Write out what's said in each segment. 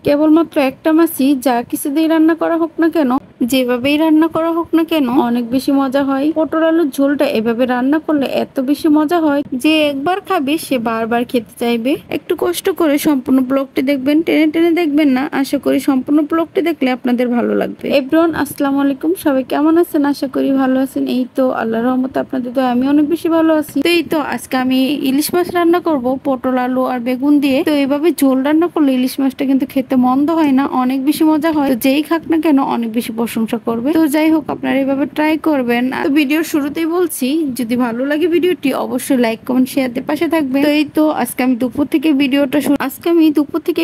কেবলমাত্র একটা মাছই যা কিছু দিয়ে রান্না করা হোক না কেন, যেভাবেই রান্না করা হোক না কেন অনেক বেশি মজা হয়। পটল আলুর ঝোলটা এভাবে রান্না করলে এত বেশি মজা হয় যে একবার খাবে সে বারবার খেতে চাইবে। একটু কষ্ট করে সম্পূর্ণ ব্লগটি দেখবেন, টেনে টেনে দেখবেন না। আশা করি সম্পূর্ণ ব্লগটি দেখলে আপনাদের ভালো লাগবে। এভরিওয়ান, আসসালামু আলাইকুম। সবাই কেমন আছেন? আশা করি ভালো আছেন। এই তো আল্লাহর রহমতে আপনাদের তো আমি অনেক বেশি ভালো আছি। তো এই তো আজকে আমি ইলিশ মাছ রান্না করব পটল আলু আর বেগুন দিয়ে। তো এইভাবে ঝোল রান্না করলে ইলিশ মাছটা কিন্তু খেতে মন্দ হয় না, অনেক বেশি মজা হয়। তো যেই খাক না কেন অনেক বেশি প্রশংসা করবে। তো যাই হোক, আপনারা এইভাবে ট্রাই করবেন। তো ভিডিওর শুরুতেই বলছি, যদি ভালো লাগে ভিডিওটি অবশ্যই লাইক কমেন্ট শেয়ার দিয়ে পাশে থাকবেন। তো এই তো আজকে আমি দুপুর থেকে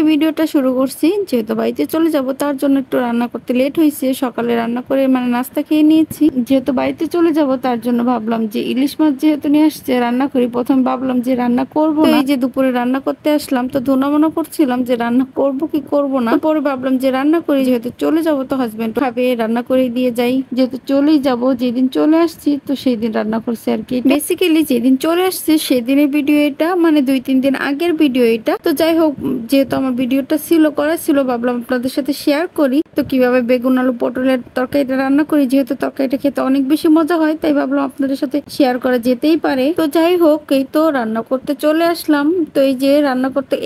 ভিডিওটা শুরু করছি। যেহেতু বাড়িতে চলে যাব তার জন্য একটু রান্না করতে লেট হয়েছে। সকালে রান্না করে মানে নাস্তা খেয়ে নিয়েছি। যেহেতু বাড়িতে চলে যাব তার জন্য ভাবলাম যে ইলিশ মাছ যেহেতু নিয়ে আসছে রান্না করি। প্রথম ভাবলাম যে রান্না করব না, এই যে দুপুরে রান্না করতে আসলাম তো ধুনামনা করছিলাম যে রান্না করব কি করব না। পরে ভাবলাম যে রান্না করি, যেহেতু চলে যাব তো হাজবেন্ড খাবে, রান্না করে দিয়ে যাই। যেহেতু চলেই যাব, যেদিন চলে আসছি তো সেই দিন রান্না করছি আর কি। বেসিক্যালি যেদিন চলে আসছি সেদিনের ভিডিও এটা, মানে 2-3 দিন আগের ভিডিও এটা। তো যাই হোক, যেহেতু আমার ভিডিওটা করা ছিল ভাবলাম আপনাদের সাথে শেয়ার করি। তো কিভাবে বেগুন আলু পটলের তরকারিটা রান্না করি, যেহেতু তরকারিটা খেতে অনেক বেশি মজা হয় তাই ভাবলাম আপনাদের সাথে শেয়ার করা যেতেই পারে। তো যাই হোক, এই তো রান্না করতে চলে আসলাম। তো এই যে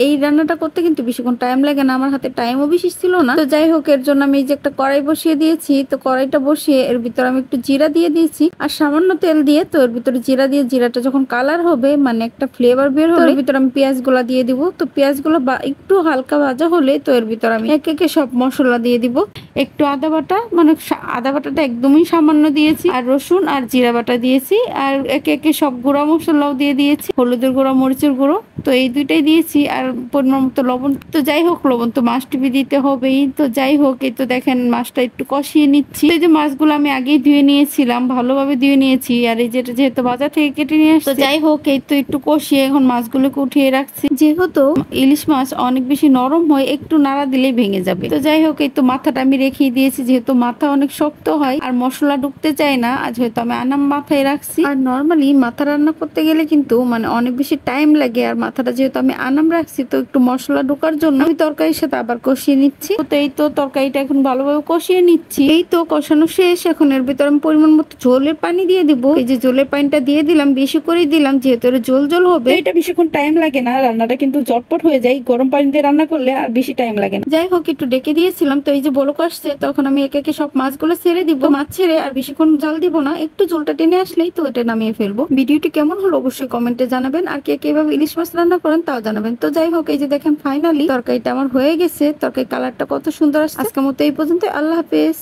এই রান্নাটা করতে কিন্তু বেশিক্ষণ টাইম লাগে না, আমার হাতে টাইমও বেশি ছিল না। তো যাই হোক, এর জন্য আমি এই যে একটা কড়াই বসিয়ে দিয়েছি। তো কড়াইটা বসিয়ে এর ভিতরে আমি একটু জিরা দিয়ে দিয়েছি আর সামান্য তেল দিয়ে। তো এর ভিতরে জিরা দিয়ে, জিরাটা যখন কালার হবে মানে একটা ফ্লেভার বের হবে, এর ভিতরে আমি পেঁয়াজ গুলা দিয়ে দিব। তো পেঁয়াজ গুলো একটু হালকা ভাজা হলে তো এর ভিতরে আমি একে একে সব মশলা দিয়ে দিব। একটু আদা বাটা, মানে আদা বাটাটা একদমই সামান্য দিয়েছি, আর রসুন আর জিরা বাটা দিয়েছি, আর একে একে সব গুঁড়া মশলাও দিয়ে দিয়েছি, হলুদের গুঁড়ো মরিচের গুঁড়ো। তো এই দুইটাই দিয়েছি, আর পরিমাণ মতো লবণ। তো যাই হোক, লবণ তো মাছ টিপি দিতে হবেই। তো যাই হোক, এই তো দেখেন মাছটা একটু কষিয়ে নিচ্ছি। এই যে মাছগুলো আমি আগেই ধুয়ে নিয়েছিলাম, ভালোভাবে ধুয়ে নিয়েছি, আর এই যেটা যেহেতু বাজার থেকে কেটে নিয়ে আসছি। তো যাই হোক, এই তো একটু কষিয়ে এখন মাছগুলোকে উঠিয়ে রাখছি। যেহেতু ইলিশ মাছ অনেক বেশি নরম হয়, একটু নাড়া দিলেই ভেঙে যাবে। তো যাই হোক, এই তো মাথাটা আমি রেখে দিয়েছি, যেহেতু মাথা অনেক শক্ত হয় আর মশলা ঢুকতে চায় না। আজ হয়তো আমি আনাম মাথায় রাখছি। আর নর্মালি মাথা রান্না করতে গেলে কিন্তু মানে অনেক বেশি টাইম লাগে, আর মাথাটা যেহেতু আমি আনাম রাখছি তো একটু মশলা ঢোকার জন্য আমি তরকারির সাথে আবার কষিয়ে নিচ্ছি। তো এই তো তরকারিটা এখন ভালোভাবে কষিয়ে নিচ্ছি। এই তো কষানো শেষ। এখন এর ভিতরে আমি পরিমাণ মতো ঝোলের পানি দিয়ে দিব। এই যে ঝোলের পানিটা দিয়ে দিলাম, বেশি করে দিলাম, যেহেতু এর ঝোল ঝোল হবে। এটা বেশিক্ষণ টাইম লাগে না, রান্নাটা কিন্তু ঝটপট হয়ে যায়। গরম পানি দিয়ে রান্না করলে আর বেশি টাইম লাগে না। যাই হোক, একটু ডেকে দিয়েছিলাম। তো এই যে বলক আসছে, তখন আমি একে একে সব মাছগুলো ছেড়ে দিব। মাছ ছেড়ে আর বেশিক্ষণ জাল দিব না, একটু ঝোলটা টেনে আসলেই তো এটা নামিয়ে ফেলবো। ভিডিওটি কেমন হলো অবশ্যই কমেন্টে জানাবেন, আর কে কিভাবে ইলিশ মাছ রান্না করেন তাও জানাবেন। তো যাই হোক, এই যে দেখেন ফাইনালি তরকারিটা আমার হয়ে গেছে। তরকারি কালারটা কত সুন্দর আসছে। আজকের মতো এই পর্যন্ত, আল্লাহ হাফেজ।